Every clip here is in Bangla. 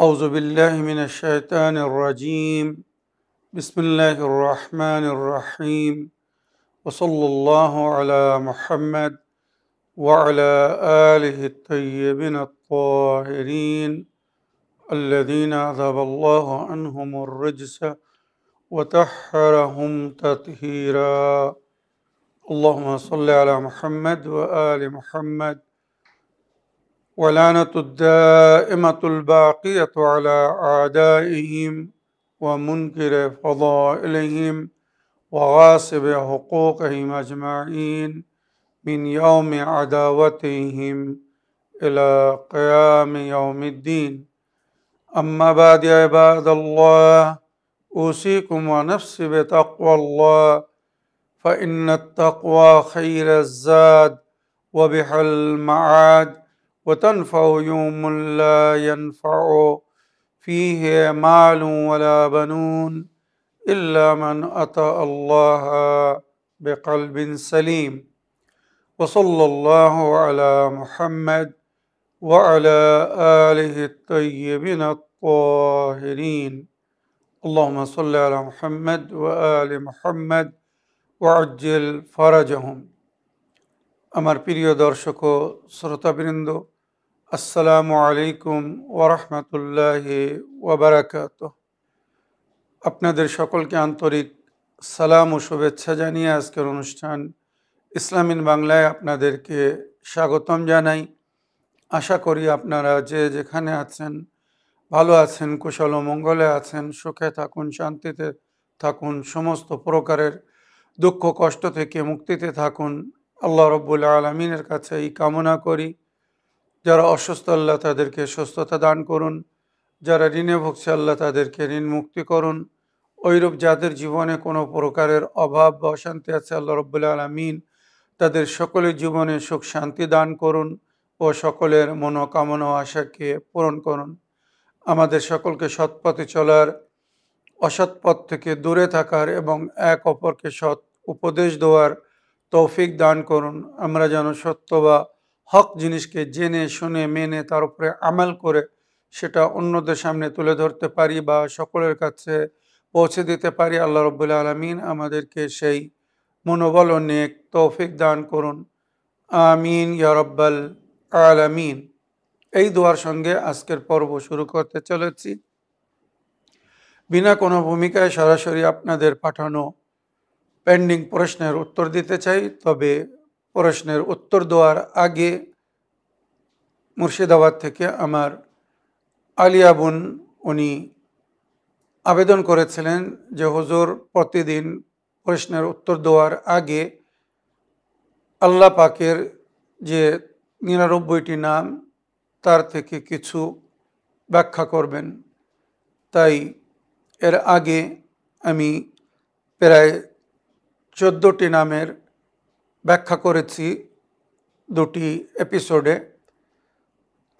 أعوذ بالله من الشيطان الرجيم بسم الله الرحمن الرحيم وصلى الله على محمد وعلى آله الطيبين الطاهرين الذين أذهب الله عنهم الرجس وطهرهم تطهيرا اللهم صل على محمد وآل محمد ولعنة الدائمة الباقية على أعدائهم ومنكر فضائلهم وغاصب حقوقهم أجمعين من يوم عداوتهم إلى قيام يوم الدين أما بعد يا عباد الله أوصيكم ونفسي بتقوى الله فإن التقوى خير الزاد وبها المعاد وتنفع يوم لا ينفع فيه مال ولا بنون إلا من أتى الله بقلب سليم وصلى الله على محمد وعلى آله الطيبين الطاهرين اللهم صل على محمد وآل محمد وعجل فرجهم আমার প্রিয় দর্শক ও শ্রোতাবৃন্দ আসসালামু আলাইকুম ওয়া রাহমাতুল্লাহি ওয়া বারাকাতুহু আপনাদের সকলকে আন্তরিক সালাম ও শুভেচ্ছা জানিয়ে আজকের অনুষ্ঠান ইসলাম ইন বাংলায় আপনাদেরকে স্বাগতম জানাই। আশা করি আপনারা যে যেখানে আছেন ভালো আছেন, কুশল ও মঙ্গলে আছেন, সুখে থাকুন, শান্তিতে থাকুন, সমস্ত প্রকারের দুঃখ কষ্ট থেকে মুক্তিতে থাকুন। আল্লাহ রব্বুল আলামিনের কাছে এই কামনা করি। যারা অসুস্থ আল্লাহ তাদেরকে সুস্থতা দান করুন, যারা ঋণে ভুগছে আল্লাহ তাদেরকে ঋণ মুক্তি করুন। ওইরূপ যাদের জীবনে কোনো প্রকারের অভাব বা অশান্তি আছে আল্লাহ রব্বুল আলামিন তাদের সকলের জীবনে সুখ শান্তি দান করুন ও সকলের মনোকামনা ও আশাকে পূরণ করুন। আমাদের সকলকে সৎ পথে চলার, অসৎ পথ থেকে দূরে থাকার এবং এক অপরকে সৎ উপদেশ দেওয়ার তৌফিক দান করুন। আমরা যেন সত্য বা হক জিনিসকে জেনে শুনে মেনে তার উপরে আমল করে সেটা অন্যদের সামনে তুলে ধরতে পারি বা সকলের কাছে পৌঁছে দিতে পারি। আল্লাহ রব্বুল আলামিন আমাদেরকে সেই মনোবল ও নেক তৌফিক দান করুন। আমিন ইয়া রাব্বাল আলামিন। এই দোয়ার সঙ্গে আজকের পর্ব শুরু করতে চলেছি। বিনা কোনো ভূমিকায় সরাসরি আপনাদের পাঠানো পেন্ডিং প্রশ্নের উত্তর দিতে চাই। তবে প্রশ্নের উত্তর দেওয়ার আগে মুর্শিদাবাদ থেকে আমার আলিয়া বোন উনি আবেদন করেছিলেন যে হুজুর প্রতিদিন প্রশ্নের উত্তর দেওয়ার আগে আল্লাহ পাকের যে 99টি নাম তার থেকে কিছু ব্যাখ্যা করবেন। তাই এর আগে আমি প্রায় 14টি নামের ব্যাখ্যা করেছি 2টি এপিসোডে।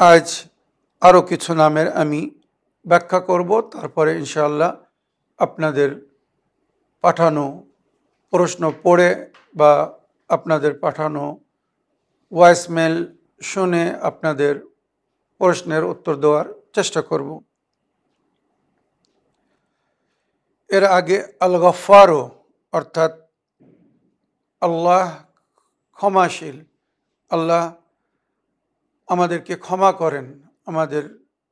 আজ আরও কিছু নামের আমি ব্যাখ্যা করব, তারপরে ইনশাআল্লাহ আপনাদের পাঠানো প্রশ্ন পড়ে বা আপনাদের পাঠানো ভয়েসমেল শুনে আপনাদের প্রশ্নের উত্তর দেওয়ার চেষ্টা করব। এর আগে আল গফফারও অর্থাৎ আল্লাহ ক্ষমাশীল, আল্লাহ আমাদেরকে ক্ষমা করেন, আমাদের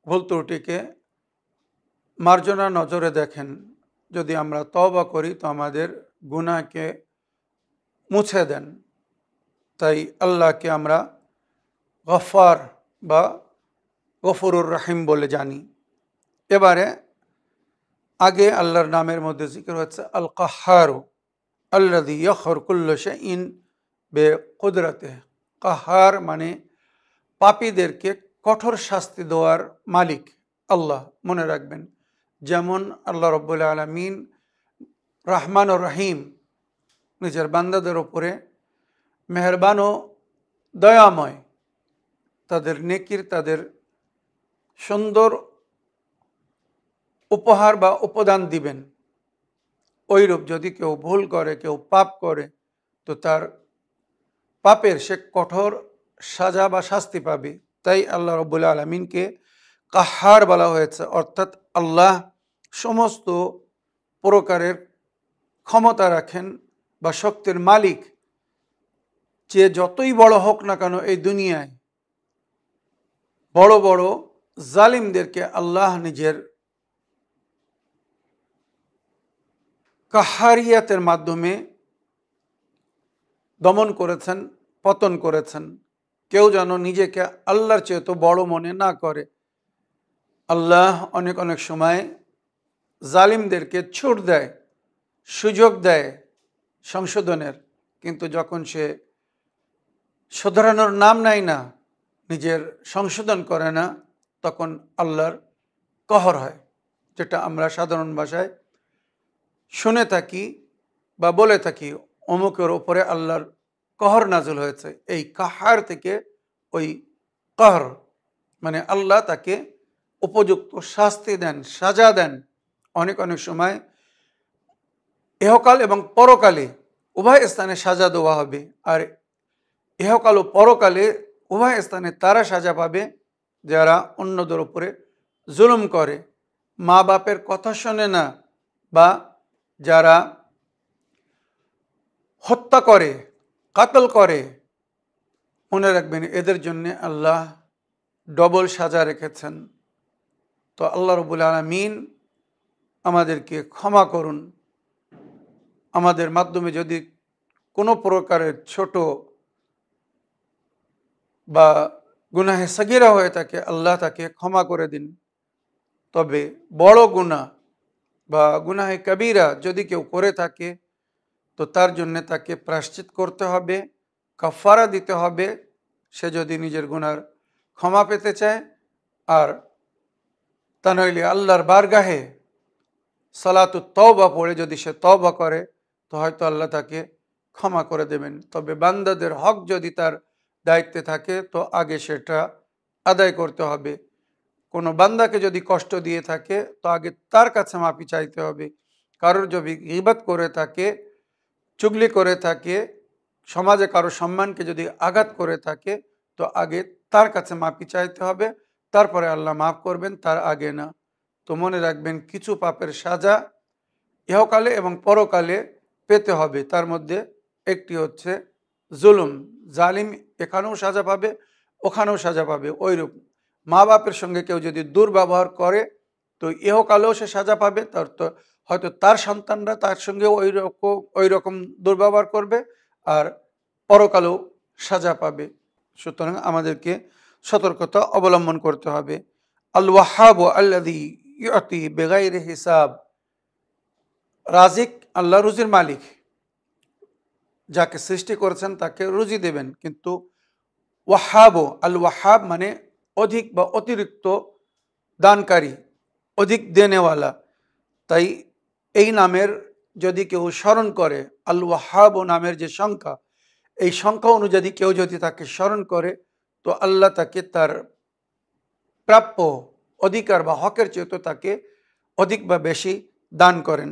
ভুল ত্রুটিকে মার্জনা নজরে দেখেন। যদি আমরা তওবা করি তো আমাদের গুনাহকে মুছে দেন। তাই আল্লাহকে আমরা গফফার বা গফুরুর রহিম বলে জানি। এবারে আগে আল্লাহর নামের মধ্যে জিকির হচ্ছে আল কাহ্হারু আল্লাযী ইয়াখর কুল্লা শাইইন বিকুদরাতিহি। কাহ্হার মানে পাপীদেরকে কঠোর শাস্তি দেওয়ার মালিক আল্লাহ। মনে রাখবেন, যেমন আল্লাহ রব্বুল আলামিন রহমান ও রহিম, নিজের বান্দাদের ওপরে মেহেরবান ও দয়াময়, তাদের নেকির তাদের সুন্দর উপহার বা উপদান দিবেন। ওইরূপ যদি কেউ ভুল করে, কেউ পাপ করে, তো তার পাপের সে কঠোর সাজা বা শাস্তি পাবে। তাই আল্লাহ রব্বুল আলামিনকে কাহার বলা হয়েছে, অর্থাৎ আল্লাহ সমস্ত প্রকারের ক্ষমতা রাখেন বা শক্তির মালিক। যে যতই বড় হোক না কেন এই দুনিয়ায়, বড় বড় জালিমদেরকে আল্লাহ নিজের কাহারিয়াতের মাধ্যমে দমন করেছেন, পতন করেছেন। কেউ যেন নিজেকে আল্লাহর চেয়ে তো বড় মনে না করে। আল্লাহ অনেক অনেক সময় জালিমদেরকে ছুট দেয়, সুযোগ দেয় সংশোধনের, কিন্তু যখন সে শোধরানোর নাম নেয় না, নিজের সংশোধন করে না, তখন আল্লাহর কহর হয়, যেটা আমরা সাধারণ ভাষায় শুনে থাকি বা বলে থাকি, অমুকের ওপরে আল্লাহর কহর নাজল হয়েছে। এই কাহার থেকে ওই কহর মানে আল্লাহ তাকে উপযুক্ত শাস্তি দেন, সাজা দেন। অনেক অনেক সময় ইহকাল এবং পরকালে উভয় স্থানে সাজা দেওয়া হবে, আর ইহকাল ও পরকালে উভয় স্থানে তারা সাজা পাবে যারা অন্যদের উপরে জুলুম করে, মা বাপের কথা শোনে না, বা যারা হত্যা করে, কাতল করে। মনে রাখবেন, এদের জন্য আল্লাহ ডবল সাজা রেখেছেন। তো আল্লাহ রাব্বুল আলামিন আমাদেরকে ক্ষমা করুন। আমাদের মাধ্যমে যদি কোনো প্রকারের ছোট বা গুনাহে সাগীরা হয়ে থাকে, আল্লাহ তাকে ক্ষমা করে দিন। তবে বড় গুনাহ বা গুনাহে কবিরা যদি কেউ করে থাকে, তো তার জন্য তাকে প্রায়শ্চিত করতে হবে, কাফারা দিতে হবে, সে যদি নিজের গুনার ক্ষমা পেতে চায়। আর তা নইলে আল্লাহর বারগাহে সালাতুত তওবা পড়ে যদি সে তওবা করে, তো হয়তো আল্লাহ তাকে ক্ষমা করে দেবেন। তবে বান্দাদের হক যদি তার দায়িত্বে থাকে, তো আগে সেটা আদায় করতে হবে। কোনো বান্দাকে যদি কষ্ট দিয়ে থাকে, তো আগে তার কাছে মাফি চাইতে হবে। কারোর যদি গীবত করে থাকে, চুগলি করে থাকে, সমাজে কারো সম্মানকে যদি আঘাত করে থাকে, তো আগে তার কাছে মাফি চাইতে হবে, তারপরে আল্লাহ মাফ করবেন, তার আগে না। তো মনে রাখবেন, কিছু পাপের সাজা ইহকালে এবং পরকালে পেতে হবে। তার মধ্যে একটি হচ্ছে জুলুম। জালিম এখানেও সাজা পাবে, ওখানেও সাজা পাবে। ওইরূপ মা বাপের সঙ্গে কেউ যদি দুর্ব্যবহার করে, তো ইহকালেও সে সাজা পাবে। তার তো হয়তো তার সন্তানরা তার সঙ্গে ওই রকম দুর্ব্যবহার করবে, আর পরকালেও সাজা পাবে। সুতরাং আমাদেরকে সতর্কতা অবলম্বন করতে হবে। আল ওয়াহাব আল্লাযী ইউতি বিগাইরি হিসাব। রাজিক আল্লাহ, রুজির মালিক। যাকে সৃষ্টি করেছেন তাকে রুজি দেবেন, কিন্তু ওয়াহাব, আল ওয়াহাব মানে অধিক বা অতিরিক্ত দানকারী, অধিক দেনেওয়ালা। তাই এই নামের যদি কেউ স্মরণ করে, আল ওয়াহাব নামের যে সংখ্যা, এই সংখ্যা অনুযায়ী কেউ যদি তাকে স্মরণ করে, তো আল্লাহ তাকে তার প্রাপ্য অধিকার বা হকের চেয়ে তাকে অধিক বা বেশি দান করেন।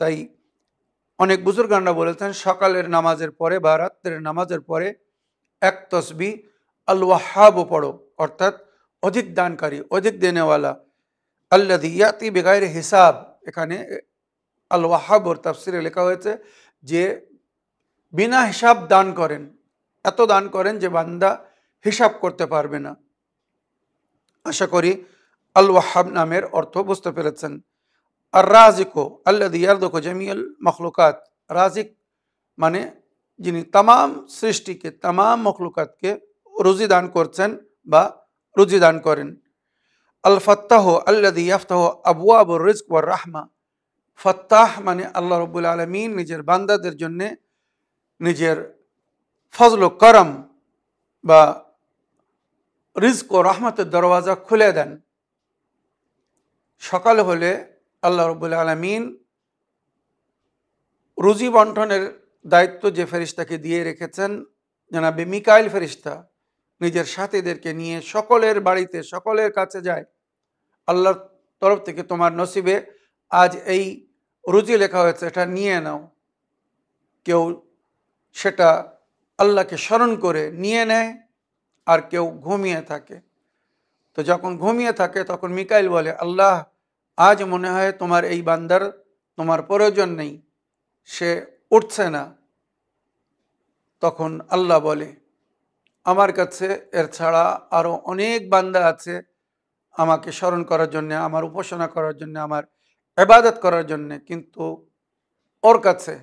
তাই অনেক বুজুর্গানরা বলেছেন, সকালের নামাজের পরে বা রাত্রের নামাজের পরে এক তসবি আল ওয়াহাব পড়ো, অর্থাৎ অধিক দানকারী, অধিক দেনেওয়ালা। আল্লাযী ইয়াতি বিগাইরি হিসাব, এখানে আল ওয়াহাবর তাফসিরে লেখা হয়েছে যে বিনা হিসাব দান করেন, এত দান করেন যে বান্দা হিসাব করতে পারবে না। আশা করি আল ওয়াহাব নামের অর্থ বুঝতে পেরেছেন। আর রাজিকো আল্লাযী ইয়ারযুকু জামিআল মাখলুকাত। রাজিক মানে যিনি তামাম সৃষ্টিকে, তামাম মখলুকাতকে রুজি দান করছেন বা রুজি দান করেন। আল ফাত্তাহ আল্লাযী ইয়াফতাহু আবওয়াবুর রিজক ওয়ার রাহমা। ফাত্তাহ মানে আল্লাহ রাব্বুল আলামিন নিজের বান্দাদের জন্য নিজের ফজল ও করম বা রিজক ও রহমতের দরওয়াজা খুলে দেন। সকাল হলে আল্লাহ রাব্বুল আলামিন রুজি বন্টনের দায়িত্ব যে ফেরেশতাকে দিয়ে রেখেছেন, জনাবে মিকাইল ফেরেশতা, নিজের সাথীদেরকে নিয়ে সকলের বাড়িতে, সকলের কাছে যায়। আল্লাহর তরফ থেকে তোমার নসিবে আজ এই রুজি লেখা হয়েছে, এটা নিয়ে নাও। কেউ সেটা আল্লাহকে স্মরণ করে নিয়ে নেয়, আর কেউ ঘুমিয়ে থাকে। তো যখন ঘুমিয়ে থাকে তখন মিকাইল বলে, আল্লাহ আজ মনে হয় তোমার এই বান্দার তোমার প্রয়োজন নেই, সে উঠছে না। তখন আল্লাহ বলে, আমার কাছে এর ছাড়া আরো অনেক বান্দা আছে আমাকে স্মরণ করার জন্য, আমার উপাসনা করার জন্য, আমার ইবাদত করার জন্য, কিন্তু ওর কাছে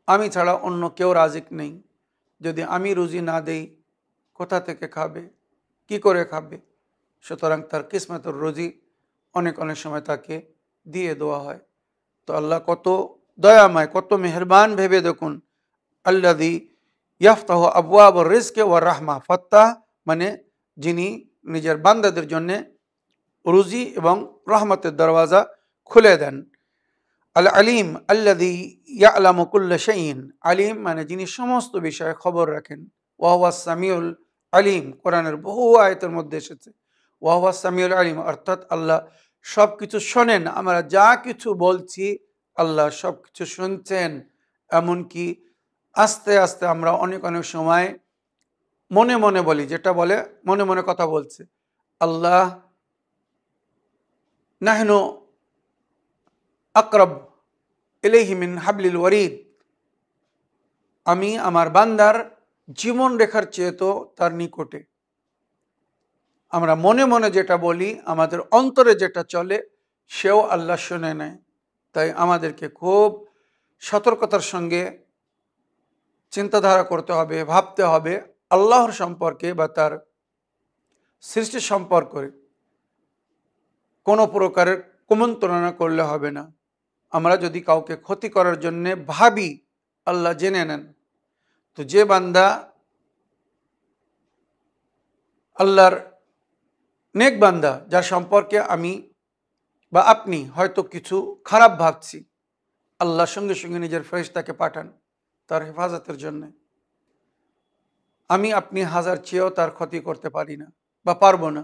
আমি ছাড়া অন্য কেউ রাজিক নেই। যদি আমি রুজি না দেই কোথা থেকে খাবে, কি করে খাবে? সুতরাং তার কিসমতের রুজি অনেক অনেক সময় তাকে দিয়ে দেওয়া হয়। তো আল্লাহ কত দয়াময়, কত মেহেরবান ভেবে দেখুন। আল্লাযী ইয়াফতাহু আবওয়াব রিজকি ওয়া রাহমা, ফাত্তাহ মানে যিনি নিজের বান্দাদের জন্য রুজি এবং রহমতের দরওয়াজা খুলে দেন। আল আলিম আল্লাযী ইয়ালামু কুল্লা শাইইন, আলিম মানে যিনি সমস্ত বিষয়ে খবর রাখেন। ওয়া হুয়াস সামিউল আলিম, কোরআনের বহু আয়াতের মধ্যে এসেছে ওয়া হুয়াস সামিউল আলিম, অর্থাৎ আল্লাহ সব কিছু শোনেন। আমরা যা কিছু বলছি আল্লাহ সব কিছু শুনছেন। এমনকি আস্তে আস্তে আমরা অনেক অনেক সময় মনে মনে বলি, যেটা বলে মনে মনে কথা বলছে। আল্লাহ নাহনু আকরাব ইলাইহি মিন হাবলিল ওয়ারিদ, আমি আমার বান্দার জীবন রেখার চেয়ে তো তার নিকটে। আমরা মনে মনে যেটা বলি, আমাদের অন্তরে যেটা চলে, সেও আল্লাহ শুনে নেয়। তাই আমাদেরকে খুব সতর্কতার সঙ্গে চিন্তাধারা করতে হবে, ভাবতে হবে আল্লাহর সম্পর্কে বা তার সৃষ্টি সম্পর্কে কোনো প্রকারের কুমন্ত্রণা করলে হবে না। আমরা যদি কাউকে ক্ষতি করার জন্য ভাবি, আল্লাহ জেনে নেন। তো যে বান্দা আল্লাহর নেক বান্দা, যার সম্পর্কে আমি বা আপনি হয়তো কিছু খারাপ ভাবছি, আল্লাহ সঙ্গে সঙ্গে নিজের ফেরেশতাকে পাঠান তার হেফাজতের জন্য। আমি আপনি হাজার চেয়েও তার ক্ষতি করতে পারি না বা পারবো না,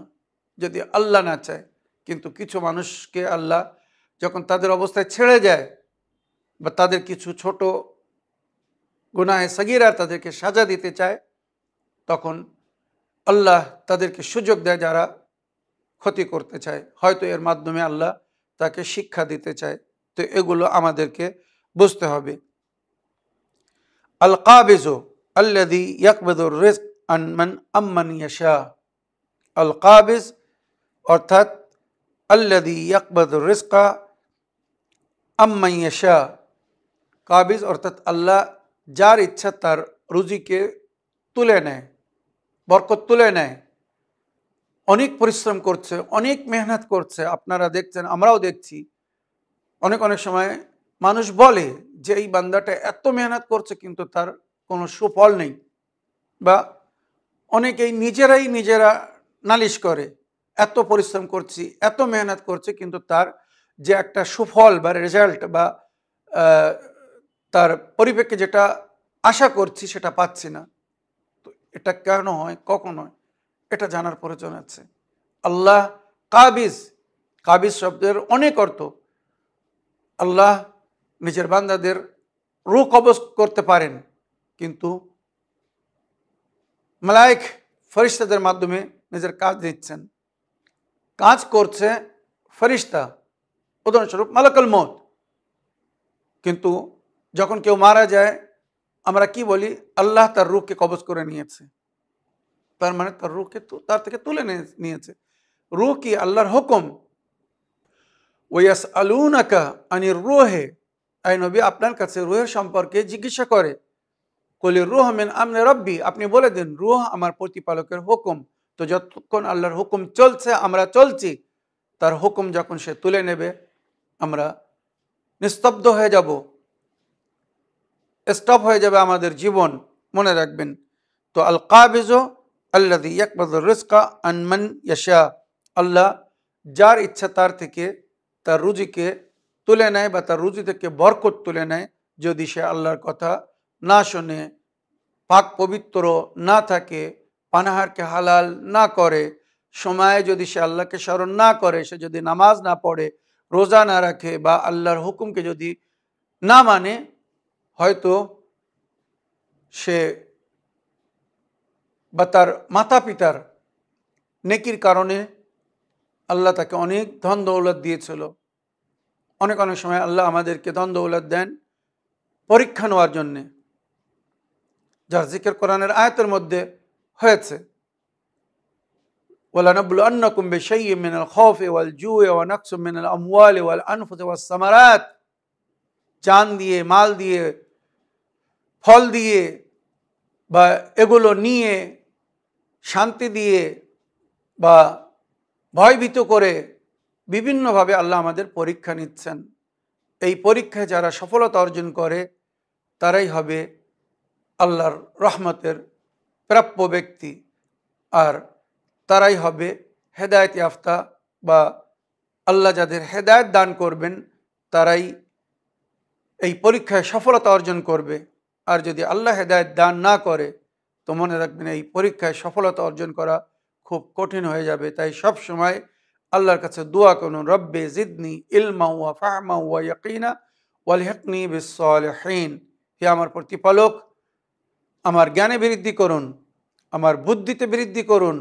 যদি আল্লাহ না চায়। কিন্তু কিছু মানুষকে আল্লাহ যখন তাদের অবস্থায় ছেড়ে যায় বা তাদের কিছু ছোট গুনাহে সগীরা তাদেরকে সাজা দিতে চায়, তখন আল্লাহ তাদেরকে সুযোগ দেয় যারা ক্ষতি করতে চায়। হয়তো এর মাধ্যমে আল্লাহ তাকে শিক্ষা দিতে চায়। তো এগুলো আমাদেরকে বুঝতে হবে। আল কাবিজু আল্লাযী ইয়াকবিদুর রিজক আন মান আম্মান ইয়াশা, আল কাবিজ অর্থাৎ আল্লাযী ইয়াকবিদুর রিজকা আম্মান ইয়াশা, কাবিজ অর্থাৎ আল্লাহ যার ইচ্ছা তার রুজিকে তুলে নেয়, বরকত তুলে নেয়। অনেক পরিশ্রম করছে, অনেক মেহনত করছে, আপনারা দেখছেন, আমরাও দেখছি। অনেক অনেক সময় মানুষ বলে যে এই বান্দাটা এত মেহনত করছে কিন্তু তার কোনো সুফল নেই, বা অনেকেই নিজেরা নালিশ করে, এত পরিশ্রম করছি, এত মেহনত করছে, কিন্তু তার যে একটা সুফল বা রেজাল্ট বা তার পরিপ্রেক্ষে যেটা আশা করছি সেটা পাচ্ছি না। তো এটা কেন হয়, কখন হয়, এটা জানার প্রয়োজন আছে। আল্লাহ কাবিজ, কাবিজ শব্দের অনেক অর্থ। আল্লাহ নিজের বান্দাদের রূহ কবজ করতে পারেন, কিন্তু মালায়েক ফেরেশতাদের মাধ্যমে নিজের কাজ দিচ্ছেন। কাজ করছে ফেরেশতা, উদাহরণস্বরূপ মালাকুল মউত। কিন্তু যখন কেউ মারা যায় আমরা কি বলি? আল্লাহ তার রূহকে কবজ করে নিয়েছে। তার মানে তার রূহকে তার থেকে তুলে নিয়েছে। রূহ কি? আল্লাহর হুকুম। ওয়াসআলুনাকা আনির রূহে, আই নবী আপনার কাছে রূহের সম্পর্কে জিজ্ঞাসা করে। কুলির রূহ মিন আমরি রাব্বি, আপনি বলে দিন রূহ আমার প্রতিপালকের হুকুম। তো যতক্ষণ আল্লাহর হুকুম চলছে আমরা চলছি, তার হুকুম যখন সে তুলে নেবে আমরা নিস্তব্ধ হয়ে যাব, স্টপ হয়ে যাবে আমাদের জীবন। মনে রাখবেন। তো আল কাবিজু আল্লাযী ইয়াকবিদুর রিজকা আন মান ইয়াশা, আল্লাহ যার ইচ্ছা তার থেকে তার রুজিকে তুলে নেয় বা তার রুজি থেকে বরকত তুলে নেয়, যদি সে আল্লাহর কথা না শোনে, পাক পবিত্র না থাকে, পানাহারকে হালাল না করে, সময়ে যদি সে আল্লাহকে স্মরণ না করে, সে যদি নামাজ না পড়ে, রোজা না রাখে বা আল্লাহর হুকুমকে যদি না মানে, হয়তো সে বা তার মাতা পিতার নেকির কারণে আল্লাহ তাকে অনেক ধন দৌলত দিয়েছিল। অনেক অনেক সময় আল্লাহ আমাদেরকে ধন দৌলত দেন পরীক্ষা নেওয়ার জন্যে, যার জিকির কোরআনের আয়াতের মধ্যে হয়েছে, ওয়ালানাবলুয়ান্নাকুম বিশাইইম মিনাল খাউফি ওয়াল জুই ওয়া নাকসুম মিনাল আমওয়ালি ওয়াল আনফুসি ওয়াস সামারাত, জান দিয়ে, মাল দিয়ে, ফল দিয়ে বা এগুলো নিয়ে, শান্তি দিয়ে বা ভয়ভীত করে বিভিন্নভাবে আল্লাহ আমাদের পরীক্ষা নিচ্ছেন। এই পরীক্ষায় যারা সফলতা অর্জন করে তারাই হবে আল্লাহর রহমতের প্রাপ্য ব্যক্তি, আর তারাই হবে হেদায়েত ইয়াফতা, বা আল্লাহ যাদের হেদায়েত দান করবেন তারাই এই পরীক্ষায় সফলতা অর্জন করবে। আর যদি আল্লাহ হেদায়েত দান না করে তো মনে রাখবেন এই পরীক্ষায় সফলতা অর্জন করা খুব কঠিন হয়ে যাবে। তাই সব সময় আল্লাহর কাছে দোয়া করুন, রব্বে জিদনি ইলমা ওয়া ফাহমা ওয়া ইয়াকিনা ওয়ালহিকনি বিস-সালিহিন। হে আমার প্রতিপালক, আমার জ্ঞানে বৃদ্ধি করুন, আমার বুদ্ধিতে বৃদ্ধি করুন,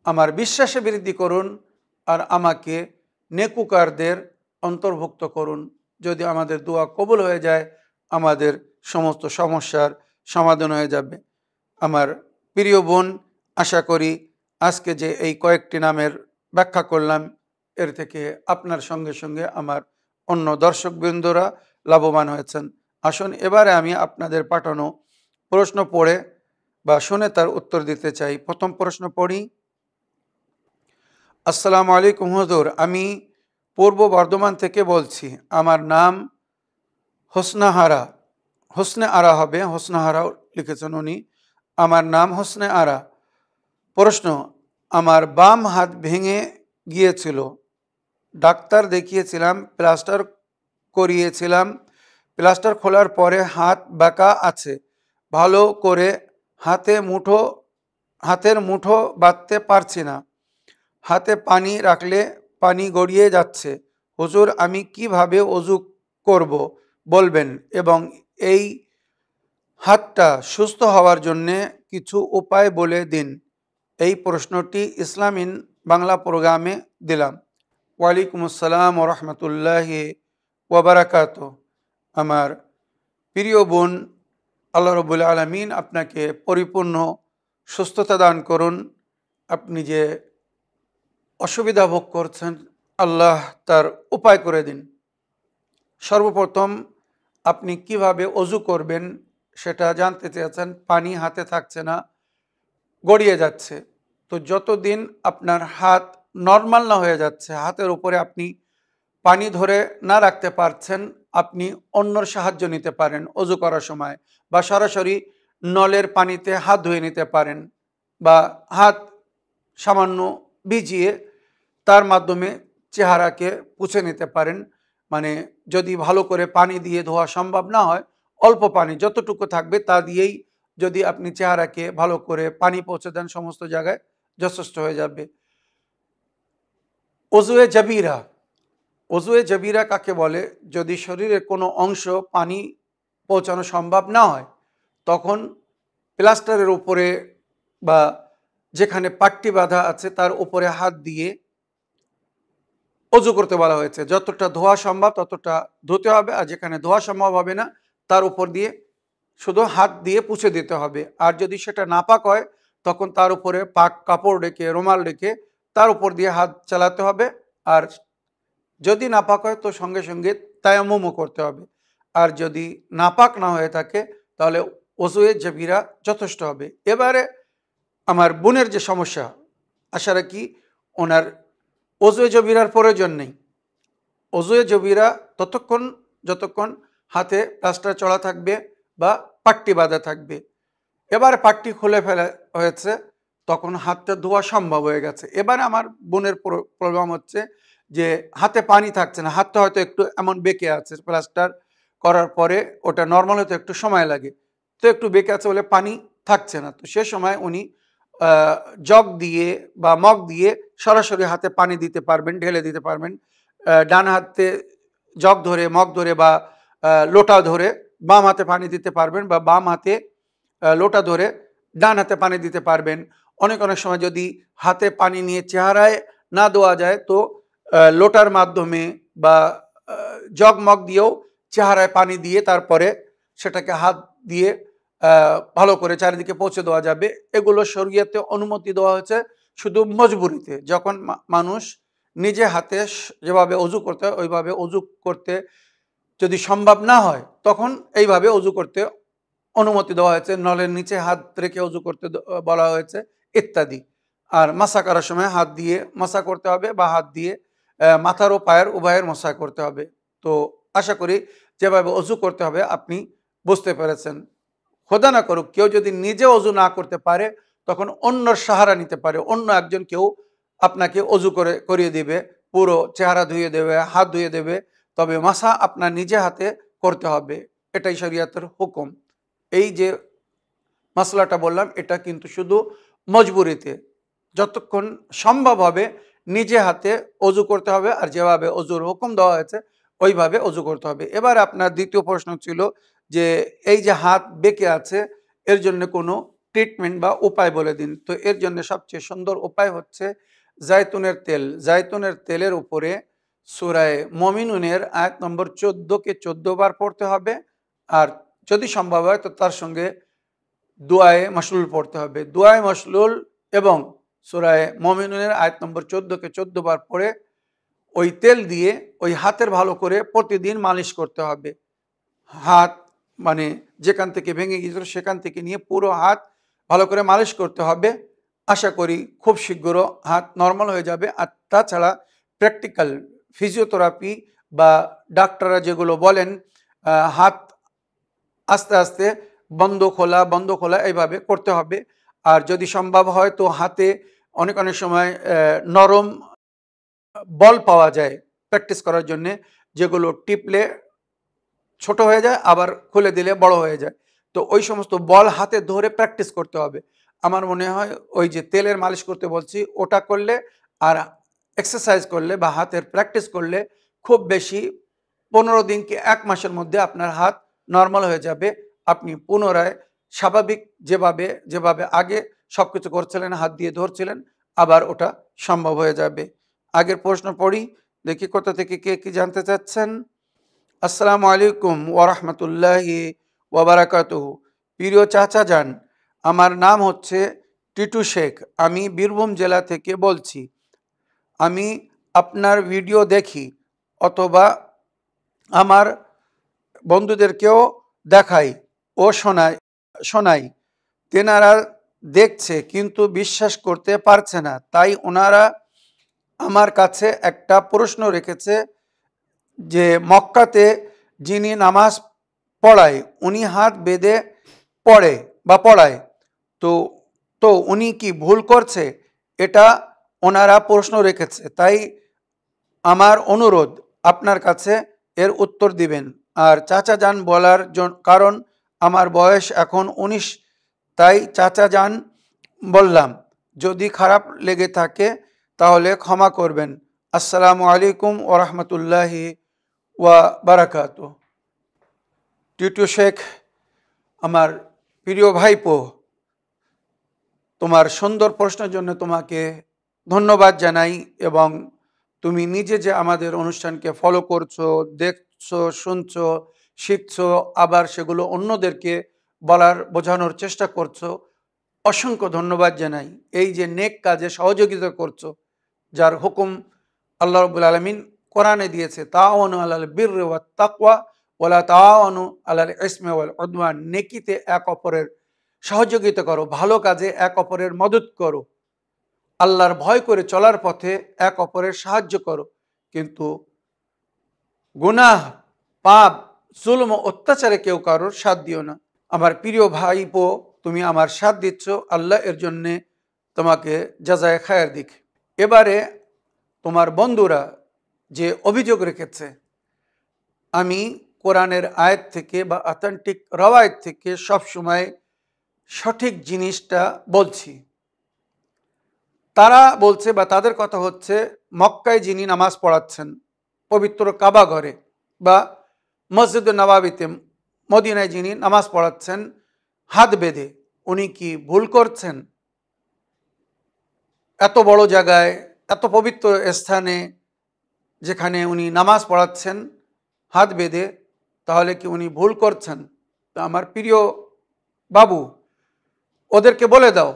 আমার বিশ্বাসে বৃদ্ধি করুন, আর আমাকে নেকুকারদের অন্তর্ভুক্ত করুন। যদি আমাদের দোয়া কবুল হয়ে যায় আমাদের সমস্ত সমস্যার সমাধান হয়ে যাবে। আমার প্রিয় বোন, আশা করি আজকে যে এই কয়েকটি নামের ব্যাখ্যা করলাম এর থেকে আপনার সঙ্গে সঙ্গে আমার অন্য দর্শকবৃন্দরা লাভবান হয়েছেন। আসুন এবারে আমি আপনাদের পাঠানো প্রশ্ন পড়ে বা শুনে তার উত্তর দিতে চাই। প্রথম প্রশ্ন পড়ি। আসসালামু আলাইকুম হুজুর, আমি পূর্ব বর্ধমান থেকে বলছি। আমার নাম হোসনে আরা হবে, হোসনাহারা লিখেছেন উনি। আমার নাম হোসনে আরা। প্রশ্ন, আমার বাম হাত ভেঙে গিয়েছিল, ডাক্তার দেখিয়েছিলাম, প্লাস্টার করিয়েছিলাম। প্লাস্টার খোলার পরে হাত বাঁকা আছে, ভালো করে হাতের মুঠো বাঁধতে পারছি না, হাতে পানি রাখলে পানি গড়িয়ে যাচ্ছে। হুজুর, আমি কিভাবে ওযু করব বলবেন, এবং এই হাতটা সুস্থ হওয়ার জন্যে কিছু উপায় বলে দিন। এই প্রশ্নটি ইসলাম ইন বাংলা প্রোগ্রামে দিলাম। ওয়ালাইকুম আসসালাম ওয়া রাহমাতুল্লাহি ওয়া বারাকাতুহু। আমার প্রিয় বোন, আল্লাহ রাব্বুল আলামিন আপনাকে পরিপূর্ণ সুস্থতা দান করুন। আপনি যে অসুবিধা ভোগ করছেন আল্লাহ তার উপায় করে দিন। সর্বপ্রথম আপনি কিভাবে ওযু করবেন সেটা জানতে চেয়েছেন। পানি হাতে থাকছে না, গড়িয়ে যাচ্ছে। তো যতদিন আপনার হাত নর্মাল না হয়ে যাচ্ছে, হাতের উপরে আপনি পানি ধরে না রাখতে পারছেন, আপনি অন্যর সাহায্য নিতে পারেন ওযু করার সময়, বা সরাসরি নলের পানিতে হাত ধুয়ে নিতে পারেন, বা হাত সামান্য ভিজিয়ে তার মাধ্যমে চেহারাকে পুছে নিতে পারেন। মানে যদি ভালো করে পানি দিয়ে ধোয়া সম্ভব না হয়, অল্প পানি যতটুকু থাকবে তা দিয়েই যদি আপনি চেহারাকে ভালো করে পানি পৌঁছে দেন সমস্ত জায়গায়, যথেষ্ট হয়ে যাবে। ওযুয়ে জাবিরা কাকে বলে? যদি শরীরের কোনো অংশ পানি পৌঁছানো সম্ভব না হয় তখন প্লাস্টারের উপরে বা যেখানে পাট্টি বাঁধা আছে তার উপরে হাত দিয়ে ওযু করতে বলা হয়েছে। যতটা ধোয়া সম্ভব ততটা ধুতে হবে, আর যেখানে ধোয়া সম্ভব হবে না তার উপর দিয়ে শুধু হাত দিয়ে পুছে দিতে হবে। আর যদি সেটা নাপাক হয় তখন তার উপরে পাক কাপড় রেখে, রুমাল রেখে তার উপর দিয়ে হাত চালাতে হবে। আর যদি নাপাক হয় তো সঙ্গে সঙ্গে তায়াম্মুমও করতে হবে। আর যদি নাপাক না হয়ে থাকে তাহলে ওযুয়ে জাবিরা যথেষ্ট হবে। এবারে আমার বোনের যে সমস্যা, আশা রাখি ওনার ওযুয়ে জাবিরার প্রয়োজন নেই। ওযুয়ে জাবিরা যতক্ষণ হাতে প্লাস্টার চড়া থাকবে বা পাট্টি বাঁধা থাকবে। এবারে পাট্টি খুলে ফেলা হয়েছে, তখন হাতটা ধোয়া সম্ভব হয়ে গেছে। এবারে আমার বোনের প্রবলেম হচ্ছে যে হাতে পানি থাকছে না, হাতটা হয়তো একটু এমন বেঁকে আছে, প্লাস্টার করার পরে ওটা নর্মাল হতে একটু সময় লাগে, তো একটু বেঁকে আছে বলে পানি থাকছে না। তো সে সময় উনি জগ দিয়ে বা মগ দিয়ে সরাসরি হাতে পানি দিতে পারবেন, ঢেলে দিতে পারবেন। ডান হাতে জগ ধরে, মগ ধরে বা লোটা ধরে বাম হাতে পানি দিতে পারবেন, বা বাম হাতে লোটা ধরে ডান হাতে পানি দিতে পারবেন। অনেক অনেক সময় যদি হাতে পানি নিয়ে চেহারায় না দেওয়া যায় তো লোটার মাধ্যমে বা জগমগ দিয়েও চেহারায় পানি দিয়ে তারপরে সেটাকে হাত দিয়ে ভালো করে চারিদিকে পৌঁছে দেওয়া যাবে। এগুলো শরীয়তে অনুমতি দেওয়া হয়েছে শুধু মজবুরিতে, যখন মানুষ নিজে হাতে যেভাবে অজু করতে হয় ওইভাবে অজু করতে যদি সম্ভব না হয় তখন এইভাবে অজু করতে অনুমতি দেওয়া হয়েছে, নলের নিচে হাত রেখে অজু করতে বলা হয়েছে ইত্যাদি। আর মাসা করার সময় হাত দিয়ে মাসা করতে হবে বা হাত দিয়ে মাথার ও পায়ের উভয়ের মশা করতে হবে। তো আশা করি যেভাবে অজু করতে হবে আপনি বুঝতে পেরেছেন। খোদা না করুক কেউ যদি নিজে অজু না করতে পারে তখন অন্যর সাহারা নিতে পারে, অন্য একজন কেউ আপনাকে অজু করিয়ে দিবে, পুরো চেহারা ধুয়ে দেবে, হাত ধুয়ে দেবে, তবে মাসা আপনার নিজে হাতে করতে হবে। এটাই শরীয়তের হুকুম। এই যে মশলাটা বললাম এটা কিন্তু শুধু মজবুরিতে, যতক্ষণ সম্ভব হবে নিজে হাতে অজু করতে হবে, আর যেভাবে অজুর হুকুম দেওয়া হয়েছে ওইভাবে অজু করতে হবে। এবার আপনার দ্বিতীয় প্রশ্ন ছিল যে এই যে হাত বেঁকে আছে এর জন্য কোনো ট্রিটমেন্ট বা উপায় বলে দিন। তো এর জন্য সবচেয়ে সুন্দর উপায় হচ্ছে জাইতুনের তেল। জাইতুনের তেলের উপরে সূরায়ে মুমিনুনের আয়াত নম্বর 14-কে 14 বার পড়তে হবে, আর যদি সম্ভব হয় তো তার সঙ্গে দুআয়ে মাসলুল পড়তে হবে। দুআয়ে মাসলুল এবং সূরায়ে মুমিনুনের আয়াত নম্বর 14-কে 14 বার পড়ে ওই তেল দিয়ে ওই হাতের ভালো করে প্রতিদিন মালিশ করতে হবে। হাত মানে যেখান থেকে ভেঙে গিয়েছিল সেখান থেকে নিয়ে পুরো হাত ভালো করে মালিশ করতে হবে। আশা করি খুব শীঘ্র হাত নর্মাল হয়ে যাবে। আর তাছাড়া প্র্যাকটিক্যাল ফিজিওথেরাপি বা ডাক্তাররা যেগুলো বলেন হাত আস্তে আস্তে বন্ধ খোলা এইভাবে করতে হবে। আর যদি সম্ভব হয় তো হাতে অনেক অনেক সময় নরম বল পাওয়া যায় প্র্যাকটিস করার জন্যে, যেগুলো টিপলে ছোট হয়ে যায় আবার খুলে দিলে বড় হয়ে যায়। তো ওই সমস্ত বল হাতে ধরে প্র্যাকটিস করতে হবে। আমার মনে হয় ওই যে তেলের মালিশ করতে বলছি ওটা করলে আর এক্সারসাইজ করলে বা হাতের প্র্যাকটিস করলে খুব বেশি 15 দিন কি 1 মাসের মধ্যে আপনার হাত নর্মাল হয়ে যাবে। আপনি পুনরায় স্বাভাবিক যেভাবে আগে সব কিছু করছিলেন, হাত দিয়ে ধরছিলেন, আবার ওটা সম্ভব হয়ে যাবে। আগের প্রশ্ন পড়ি, দেখি কোথা থেকে কে কি জানতে চাচ্ছেন। আসসালামু আলাইকুম ওরহমতুল্লাহি ওয়াবারাকাতুহু। প্রিয় চাচা যান, আমার নাম হচ্ছে টিটু শেখ, আমি বীরভূম জেলা থেকে বলছি। আমি আপনার ভিডিও দেখি অথবা আমার বন্ধুদেরকেও দেখাই ও শোনাই। তেনারা দেখছে কিন্তু বিশ্বাস করতে পারছে না, তাই ওনারা আমার কাছে একটা প্রশ্ন রেখেছে যে মক্কাতে যিনি নামাজ পড়ায় উনি হাত বেঁধে পড়ায়, তো তো উনি কি ভুল করছে, এটা ওনারা প্রশ্ন রেখেছে। তাই আমার অনুরোধ আপনার কাছে এর উত্তর দিবেন। আর চাচা যান বলার কারণ আমার বয়স এখন 19, তাই চাচা যান বললাম। যদি খারাপ লেগে থাকে তাহলে ক্ষমা করবেন। আসসালামু আলাইকুম ওরহমতুল্লাহি ওয়া বারাকাতুহু। টিটু শেখ, আমার প্রিয় ভাইপো, তোমার সুন্দর প্রশ্নের জন্য তোমাকে ধন্যবাদ জানাই। এবং তুমি নিজে যে আমাদের অনুষ্ঠানকে ফলো করছো, দেখছো, শুনছো, শিখছো, আবার সেগুলো অন্যদেরকে বোঝানোর চেষ্টা করছো, অসংখ্য ধন্যবাদ জানাই। এই যে নেক কাজে সহযোগিতা করছো, যার হুকুম আল্লাহ রাব্বুল আলামিন কোরআনে দিয়েছে, তাআওয়ানু আলাল বিররি ওয়াত তাকওয়া ওয়ালা তাআওয়ানু আলাল ইসমি ওয়াল উদওয়ান। নেকিতে এক অপরের সহযোগিতা করো, ভালো কাজে এক অপরের মদত করো, আল্লাহর ভয় করে চলার পথে এক অপরের সাহায্য করো, কিন্তু গুনাহ, পাপ, জুলম ও অত্যাচারে কেউ কারোর সাথ দিও না। আমার প্রিয় ভাইপো, তুমি আমার সাথ দিচ্ছ, আল্লাহ এর জন্যে তোমাকে জাযায়ে খায়ের দিক। এবারে তোমার বন্ধুরা যে অভিযোগ রেখেছে, আমি কোরআনের আয়াত থেকে বা অথেন্টিক রওয়ায়েত থেকে সবসময় সঠিক জিনিসটা বলছি। তারা বলছে বা তাদের কথা হচ্ছে মক্কায় যিনি নামাজ পড়াচ্ছেন পবিত্র কাবা ঘরে বা মসজিদে নবাবিতে, মদিনায় যিনি নামাজ পড়াচ্ছেন হাত বেঁধে, উনি কি ভুল করছেন? এত বড় জায়গায়, এত পবিত্র স্থানে যেখানে উনি নামাজ পড়াচ্ছেন হাত বেঁধে, তাহলে কি উনি ভুল করছেন? তো আমার প্রিয় বাবু, ওদেরকে বলে দাও,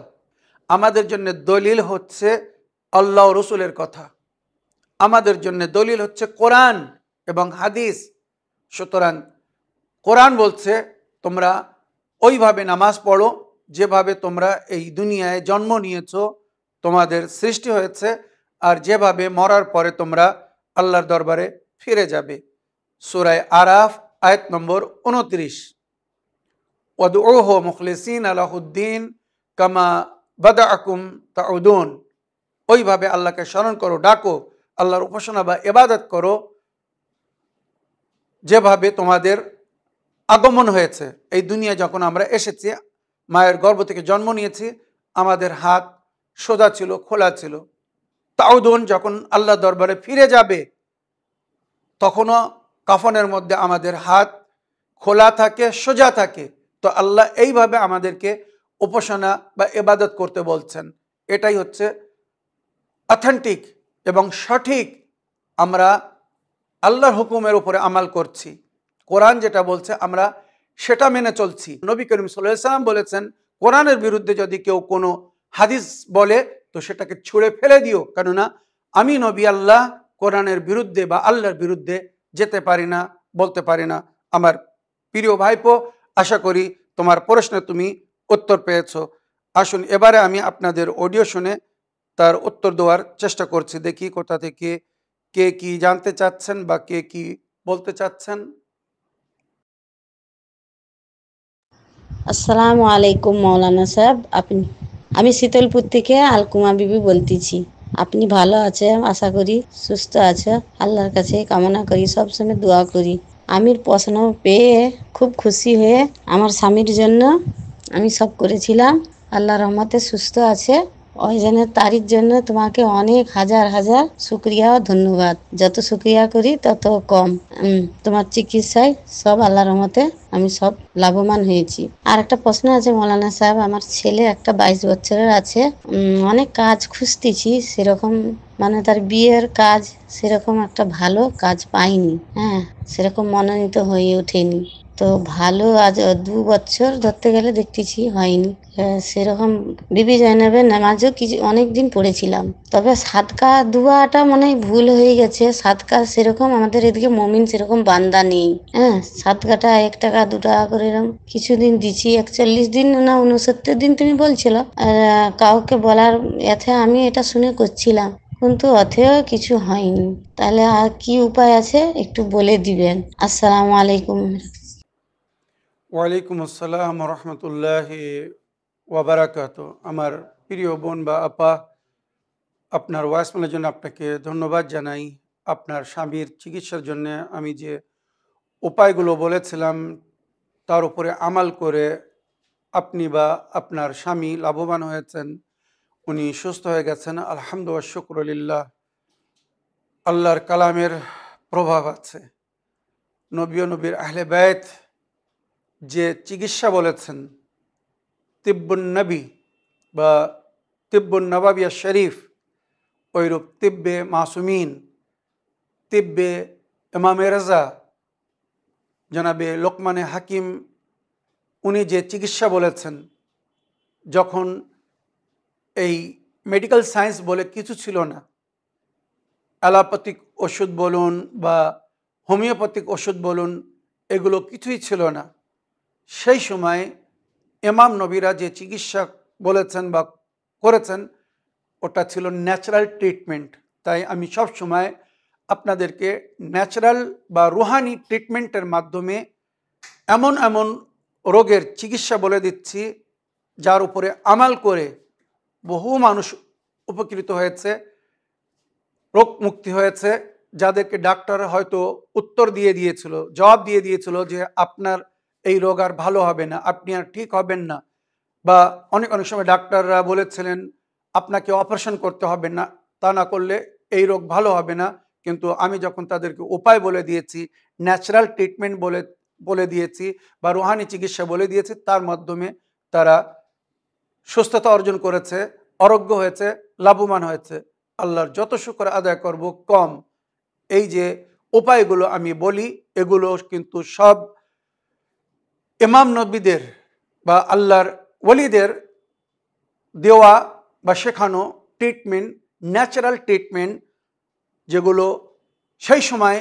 আমাদের জন্য দলিল হচ্ছে আল্লাহ রসুলের কথা, আমাদের জন্য দলিল হচ্ছে কোরআন এবং হাদিস। সুতরাং কোরআন বলছে তোমরা ওইভাবে নামাজ পড়ো যেভাবে তোমরা এই দুনিয়ায় জন্ম নিয়েছো, তোমাদের সৃষ্টি হয়েছে, আর যেভাবে মরার পরে তোমরা আল্লাহর দরবারে ফিরে যাবে। সূরা আরাফ আয়াত নম্বর 29। ওয়াদউহু মুখলিসিন লাহুদ্দিন কামা বাদাআকুম তাউদুন। ওইভাবে আল্লাহকে স্মরণ করো, ডাকো, আল্লাহর উপাসনা বা ইবাদত করো যেভাবে তোমাদের আগমন হয়েছে। এই দুনিয়া যখন আমরা এসেছি, মায়ের গর্ভ থেকে জন্ম নিয়েছি, আমাদের হাত সোজা ছিল, খোলা ছিল। তাউদুন, যখন আল্লাহ দরবারে ফিরে যাবে তখনও কাফনের মধ্যে আমাদের হাত খোলা থাকে, সোজা থাকে। তো আল্লাহ এইভাবে আমাদেরকে উপাসনা বা ইবাদত করতে বলছেন। এটাই হচ্ছে অথেন্টিক এবং সঠিক। আমরা আল্লাহর হুকুমের উপরে আমাল করছি, কোরআন যেটা বলছে আমরা সেটা মেনে চলছি। নবী করিম সাল্লাল্লাহু আলাইহি ওয়াসাল্লাম বলেছেন, কোরআনের বিরুদ্ধে যদি কেউ কোনো হাদিস বলে তো সেটাকে ছুঁড়ে ফেলে দিও, কেননা আমি নবী আল্লাহ কোরআনের বিরুদ্ধে বা আল্লাহর বিরুদ্ধে যেতে পারি না, বলতে পারি না। আমার প্রিয় ভাইপো, আশা করি তোমার প্রশ্নে তুমি উত্তর পেয়েছ। আসুন এবারে আমি আপনাদের অডিও শুনে তার উত্তর দেওয়ার চেষ্টা করছি। দেখি কোথা থেকে কে কি জানতে চাচ্ছেন বা কে কি বলতে চাচ্ছেন। আসসালামু আলাইকুম মৌলানা সাহেব। আমি শীতলপুর থেকে আলকুমা বিবি বলতেছি। আপনি ভালো আছেন আশা করি, সুস্থ আছে, আল্লাহর কাছে কামনা করি, সবসময় দোয়া করি। আমি প্রশ্ন পেয়ে খুব খুশি হয়ে আমার স্বামীর জন্য আমি সব করেছিলাম। আল্লাহ রহমতে সুস্থ আছে। ওই জন্য তারির জন্য তোমাকে অনেক হাজার হাজার শুক্রিয়া ও ধন্যবাদ। যত শুক্রিয়া করি তত কম। তোমার চিকিৎসায় সব আল্লাহ রহমতে আমি সব লাভবান হয়েছি। আর একটা প্রশ্ন আছে মৌলানা সাহেব, আমার ছেলে একটা 22 বছরের আছে। অনেক কাজ খুঁজতেছি, সেরকম মানে তার বিয়ের কাজ সেরকম একটা ভালো কাজ পাইনি। সেরকম মনোনীত হয়ে ওঠেনি। তো ভালো আজ 2 বছর ধরতে গেলে দেখতেছি হয়নি। সেরকম বিবি জয়নবের নামাজও কিছু অনেক দিন পড়েছিলাম, তবে সাদকা দুয়াটা মনে হয় ভুল হয়ে গেছে। সাদকা সেরকম আমাদের এদিকে মমিন সেরকম বান্দা নেই। সাদকাটা 1 টাকা 2 টাকা করে এরকম কিছুদিন দিছি। 41 দিন না 69 দিন তুমি বলছিল। আর কাউকে বলার এতে আমি এটা শুনে করছিলাম, কিন্তু অথেও কিছু হয়নি। তাহলে আর কি উপায় আছে একটু বলে দিবেন। আসসালামু আলাইকুম। ওয়ালাইকুম আসসালাম রহমতুল্লাহি ওয়াবারাকাত। আমার প্রিয় বোন বা আপা, আপনার ওয়াইসমেলের জন্য আপনাকে ধন্যবাদ জানাই। আপনার স্বামীর চিকিৎসার জন্য আমি যে উপায়গুলো বলেছিলাম তার উপরে আমাল করে আপনি বা আপনার স্বামী লাভবান হয়েছেন, উনি সুস্থ হয়ে গেছেন, আলহামদুলিল্লাহ, শুকরুলিল্লাহ। আল্লাহর কালামের প্রভাব আছে। নবী ও নবীর আহলে বাইত যে চিকিৎসা বলেছেন, তিব্বুন নবী বা তিব্বুন নবাবিয়া শরীফ, ওইরূপ তিব্বে মাসুমিন, তিব্বে ইমামে রাজা জনাবে লোকমানে হাকিম, উনি যে চিকিৎসা বলেছেন, যখন এই মেডিকেল সায়েন্স বলে কিছু ছিল না, অ্যালোপ্যাথিক ওষুধ বলুন বা হোমিওপ্যাথিক ওষুধ বলুন, এগুলো কিছুই ছিল না। সেই সময় ইমাম নবীরা যে চিকিৎসা বলেছেন বা করেছেন, ওটা ছিল ন্যাচারাল ট্রিটমেন্ট। তাই আমি সব সময় আপনাদেরকে ন্যাচারাল বা রুহানি ট্রিটমেন্টের মাধ্যমে এমন এমন রোগের চিকিৎসা বলে দিচ্ছি যার উপরে আমাল করে বহু মানুষ উপকৃত হয়েছে, রোগ মুক্তি হয়েছে, যাদেরকে ডাক্তার হয়তো উত্তর দিয়ে দিয়েছিল, জবাব দিয়ে দিয়েছিল যে আপনার এই রোগ আর ভালো হবে না, আপনি আর ঠিক হবেন না, বা অনেক অনেক সময় ডাক্তাররা বলেছিলেন আপনাকে অপারেশন করতে হবে না, তা না করলে এই রোগ ভালো হবে না। কিন্তু আমি যখন তাদেরকে উপায় বলে দিয়েছি, ন্যাচারাল ট্রিটমেন্ট বলে দিয়েছি বা রুহানি চিকিৎসা বলে দিয়েছি, তার মাধ্যমে তারা সুস্থতা অর্জন করেছে, অরোগ্য হয়েছে, লাভবান হয়েছে। আল্লাহর যত শুকর আদায় করব কম। এই যে উপায়গুলো আমি বলি, এগুলো কিন্তু সব ইমাম নবীদের বা আল্লাহর ওলিদের দেওয়া বা শেখানো ট্রিটমেন্ট, ন্যাচারাল ট্রিটমেন্ট, যেগুলো সেই সময়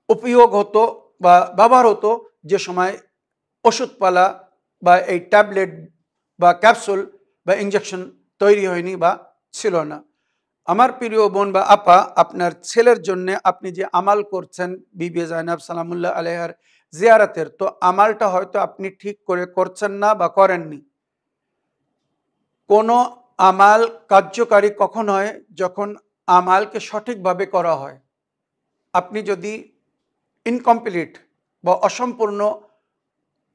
উপয়োগ হতো বা ব্যবহার হতো যে সময় ওষুধপালা বা এই ট্যাবলেট বা ক্যাপসুল বা ইঞ্জেকশন তৈরি হয়নি বা ছিল না। আমার প্রিয় বোন বা আপা, আপনার ছেলের জন্য আপনি যে আমাল করছেন বিবি জাইনাব সালামুল্লাহ আলাইহার জিয়ারাতের, তো আমালটা হয়তো আপনি ঠিক করে করছেন না বা করেননি। কোনো আমাল কার্যকারী কখন হয়? যখন আমালকে সঠিকভাবে করা হয়। আপনি যদি ইনকমপ্লিট বা অসম্পূর্ণ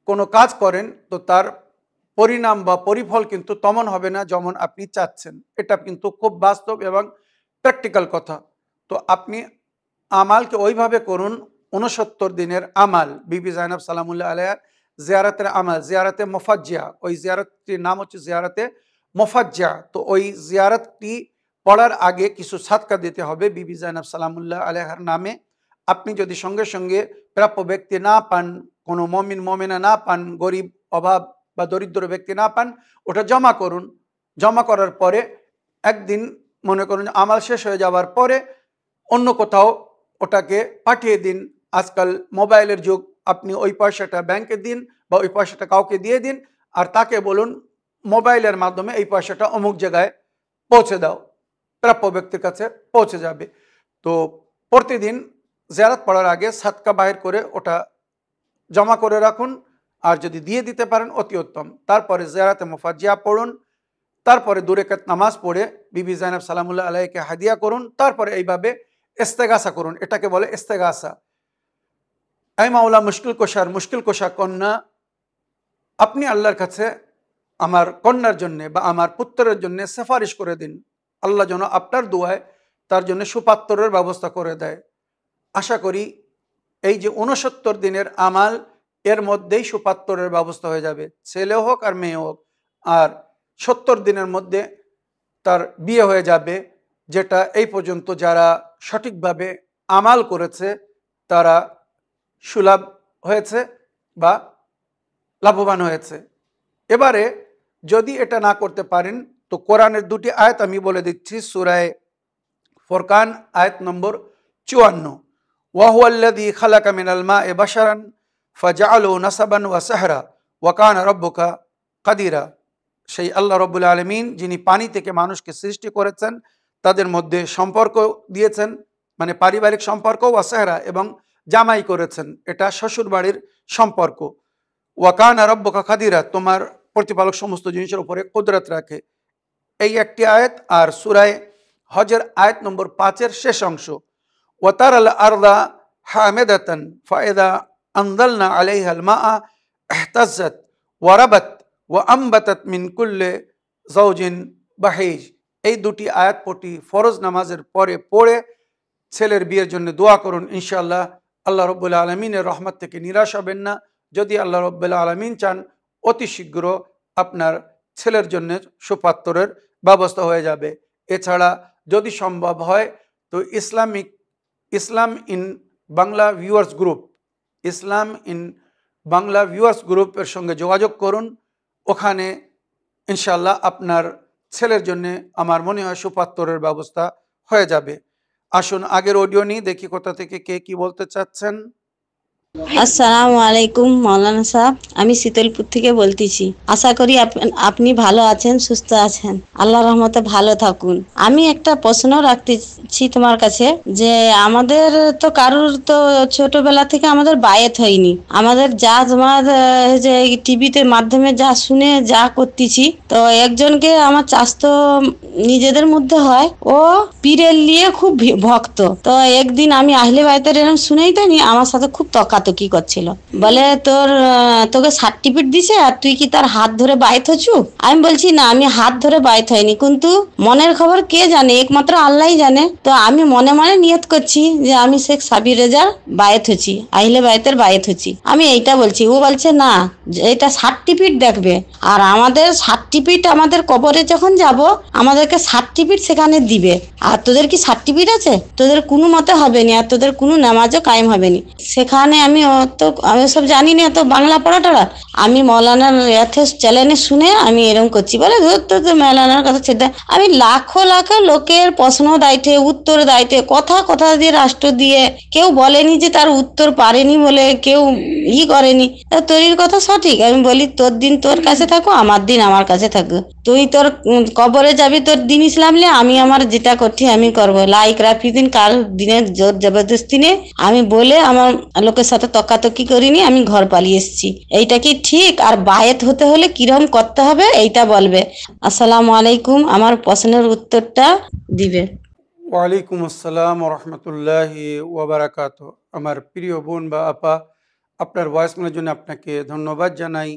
কোনো কাজ করেন, তো তার পরিণাম বা পরিফল কিন্তু তেমন হবে না যেমন আপনি চাচ্ছেন। এটা কিন্তু খুব বাস্তব এবং প্র্যাকটিক্যাল কথা। তো আপনি আমালকে ওইভাবে করুন, 69 দিনের আমাল, বিবি জাইনাব সালামুল্লাহ আলাইহার জিয়ারাতের আমাল, জিয়ারাতে মুফাজ্জিয়া। ওই জিয়ারতটির নাম হচ্ছে জিয়ারাতে মুফাজ্জিয়া। তো ওই জিয়ারতটি পড়ার আগে কিছু সাদকা দিতে হবে বিবি জাইনাব সালামুল্লাহ আলাইহার নামে। আপনি যদি সঙ্গে সঙ্গে প্রাপ্য ব্যক্তি না পান, কোনো মমিন মমিনা না পান, গরিব অভাব বা দরিদ্র ব্যক্তি না পান, ওটা জমা করুন। জমা করার পরে একদিন মনে করুন আমাল শেষ হয়ে যাওয়ার পরে অন্য কোথাও ওটাকে পাঠিয়ে দিন। আজকাল মোবাইলের যুগ, আপনি ওই পয়সাটা ব্যাংকে দিন বা ওই পয়সাটা কাউকে দিয়ে দিন, আর তাকে বলুন মোবাইলের মাধ্যমে এই পয়সাটা অমুক জায়গায় পৌঁছে দাও, প্রাপ্য ব্যক্তির কাছে পৌঁছে যাবে। তো প্রতিদিন জিয়ারত পড়ার আগে সাদকা বাহির করে ওটা জমা করে রাখুন, আর যদি দিয়ে দিতে পারেন অতি উত্তম। তারপরে জিয়ারাতে মুফাজ্জিয়া পড়ুন, তারপরে 2 রাকাত নামাজ পড়ে বিবি জাইনাব সালামুল্লাহ আলাইহাকে হাদিয়া করুন, তারপরে এইভাবে ইস্তেগাসা করুন। এটাকে বলে ইস্তেগাসা। এই মাওলা মুশকিল কোশার মুশকিল কোশা কন্যা, আপনি আল্লাহর কাছে আমার কন্যার জন্য বা আমার পুত্রের জন্য সুপারিশ করে দিন। আল্লাহ যেন আপনার দোয়ায় তার জন্য সুপাত্রের ব্যবস্থা করে দেয়। আশা করি এই যে 69 দিনের আমাল, এর মধ্যেই সুপাত্রের ব্যবস্থা হয়ে যাবে, ছেলে হোক আর মেয়ে হোক। আর 70 দিনের মধ্যে তার বিয়ে হয়ে যাবে, যেটা এই পর্যন্ত যারা সঠিকভাবে আমাল করেছে তারা সুলাভ হয়েছে বা লাভবান হয়েছে। এবারে যদি এটা না করতে পারেন, তো কোরআনের 2টি আয়াত আমি বলে দিচ্ছি। সূরা ফুরকান আয়াত নম্বর 54, ওয়াহুয়াল্লাযী খালাকা মিনাল মা'i বাশারান ফাজআলাহু নাসাবান ওয়া সাহরা ওয়া কানা রাব্বুকা কাদিরা। সেই আল্লাহ রাব্বুল আলামিন যিনি পানি থেকে মানুষকে সৃষ্টি করেছেন, তাদের মধ্যে সম্পর্ক দিয়েছেন, মানে পারিবারিক সম্পর্ক, ওয়া সাহরা এবং জামাই করেছেন, এটা শ্বশুর বাড়ির সম্পর্ক। ওয়া কানা রাব্বুকা কাদিরা, তোমার প্রতিপালক সমস্ত জিনিসের উপরে কুদরত রাখে। এই একটি আয়াত। আর সূরা হজের আয়াত নম্বর 5-এর শেষ অংশ, ওয়া তারাল আরদা হামিদাতান ফাইদা আনজালনা আলাইহাল মা'a ইহতাজ্জাত ওয়া রাবাত ওয়া আমবাতাত মিন কুল্লি যাওজিন বাহিজ। এই 2টি আয়াত প্রতি ফরজ নামাজের পরে পড়ে ছেলের বিয়ের জন্য দোয়া করুন। ইনশাআল্লাহ আল্লাহ রাব্বুল আলামিনের রহমত থেকে নিরাশ হবেন না। যদি আল্লাহ রাব্বুল আলামিন চান, অতি শীঘ্র আপনার ছেলের জন্য সুপাত্রের ব্যবস্থা হয়ে যাবে। এছাড়া যদি সম্ভব হয় তো Islam in Bangla viewers group, Islam in Bangla viewers গ্রুপের সঙ্গে যোগাযোগ করুন। ওখানে ইনশাআল্লাহ আপনার ছেলের জন্য আমার মনে হয় সুপাত্রের ব্যবস্থা হয়ে যাবে। আসুন আগের অডিও নিয়ে দেখি কোথা থেকে কে কি বলতে চাচ্ছেন। আসসালামু আলাইকুম মাওলানা সাহেব, আমি শীতলপুর থেকে বলতেছি। আশা করি আপনি ভালো আছেন, সুস্থ আছেন, আল্লাহর রহমতে ভালো থাকুন। আমি একটা প্রশ্ন রাখতেছি তোমার কাছে, যে আমাদের তো কারোর তো ছোটবেলা থেকে আমাদের বায়েত হয়নি। আমাদের যা তোমার যে টিভিতে মাধ্যমে যা শুনে যা করতেছি, তো একজনকে আমার চাস্তো নিজেদের মধ্যে হয়, ও পীরের নিয়ে খুব ভক্ত। তো একদিন আমি আহলে বাইতের এরকম শুনেই তো নি, আমার সাথে খুব তকাতকি তকাতকি করছিল, বলে তোকে সার্টিফিকেট দিছে আর তুই কি তার হাত ধরে বাইত হচ্ছু? আমি বলছি না, আমি হাত ধরে বাইত হয়নি, কিন্তু মনের খবর কে জানে, একমাত্র আল্লাহই জানে। তো আমি মনে মনে নিয়ত করছি যে আমি শেখ সাবির রেজার বায়েত হচ্ছি, আহিলে বায়েতের বায়েত হচ্ছি, আমি এইটা বলছি। ও বলছে না, এটা সার্টিফিকেট দেখবে, আর আমাদের সার্টিফিকেট আমাদের কবরে যখন যাব আমাদেরকে সার্টিফিকেট সেখানে দিবে। আর তোদের কি সার্টিফিকেট আছে? তোদের কোনো মতে হবে না, আর তোদের কোনো নামাজও কায়েম হবে না সেখানে। আমি সব জানি না, তো বাংলা পড়া টড়া, আমি মৌলানার চ্যানেলে শুনে আমি এরকম করছি, বলে ধর তো মৌলানার কথা ছেড়ে। আমি লাখো লাখো লোকের প্রশ্ন দায়িত্বে, উত্তর দায়িত্বে, কথা কথা দিয়ে রাষ্ট্র দিয়ে, কেউ বলেনি যে তার উত্তর পারেনি বলে কেউ করেনি। তোর কথা সঠিক, আমি বলি তোর দিন তোর কাছে থাকো, আমার দিন আমার কাছে থাকো। তুই তোর কবরে যাবি তোর দিন ইসলাম নিয়ে, আমি আমার যেটা করছি আমি করবো। লাইক রাফি দিন কার দিনের জোর জবরদস্তি নিয়ে আমি বলে আমার লোকের সাথে তকাতকি করিনি, আমি ঘর পালিয়ে এসেছি। এইটা কি ঠিক? আর বায়েত হতে হলে কিরকম করতে হবে এইটা বলবে। আসসালামু আলাইকুম, আমার প্রশ্নের উত্তরটা দিবে। ওয়ালাইকুম আসসালাম রহমতুল্লাহি ওবরাকাত। আমার প্রিয় বোন বা আপা, আপনার ভয়েসমেলের জন্য আপনাকে ধন্যবাদ জানাই।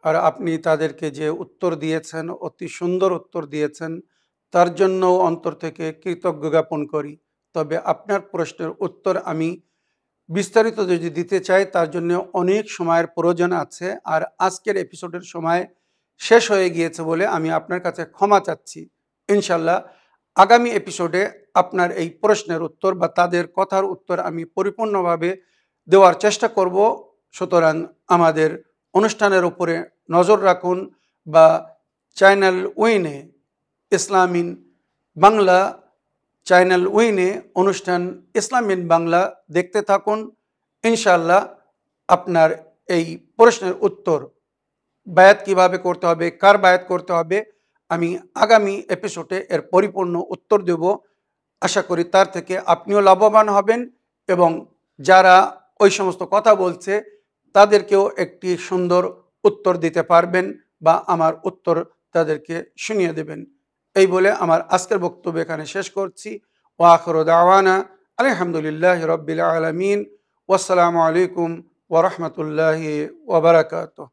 আর আপনি তাদেরকে যে উত্তর দিয়েছেন, অতি সুন্দর উত্তর দিয়েছেন, তার জন্য অন্তর থেকে কৃতজ্ঞ জ্ঞাপন করি। তবে আপনার প্রশ্নের উত্তর আমি বিস্তারিত যদি দিতে চাই, তার জন্য অনেক সময়ের প্রয়োজন আছে। আর আজকের এপিসোডের সময় শেষ হয়ে গিয়েছে বলে আমি আপনার কাছে ক্ষমা চাচ্ছি। ইনশাল্লাহ আগামী এপিসোডে আপনার এই প্রশ্নের উত্তর বা তাদের কথার উত্তর আমি পরিপূর্ণভাবে দেওয়ার চেষ্টা করব। সুতরাং আমাদের অনুষ্ঠানের উপরে নজর রাখুন, বা চ্যানেল উইনে ইসলামিন বাংলা চ্যানেল উইনে অনুষ্ঠান ইসলামিন বাংলা দেখতে থাকুন। ইনশাআল্লাহ আপনার এই প্রশ্নের উত্তর, বায়াত কিভাবে করতে হবে, কার বায়াত করতে হবে, আমি আগামী এপিসোডে এর পরিপূর্ণ উত্তর দেব। আশা করি তার থেকে আপনিও লাভবান হবেন, এবং যারা ওই সমস্ত কথা বলছে তাদেরকেও একটি সুন্দর উত্তর দিতে পারবেন, বা আমার উত্তর তাদেরকে শুনিয়ে দেবেন। এই বলে আমার আজকের বক্তব্য এখানে শেষ করছি। ওয়া আখিরু দাওয়ানা আলহামদুলিল্লাহি রাব্বিল আলামিন। ওয়াসসালামু আলাইকুম ওয়া রাহমাতুল্লাহি ওয়া বারাকাতুহু।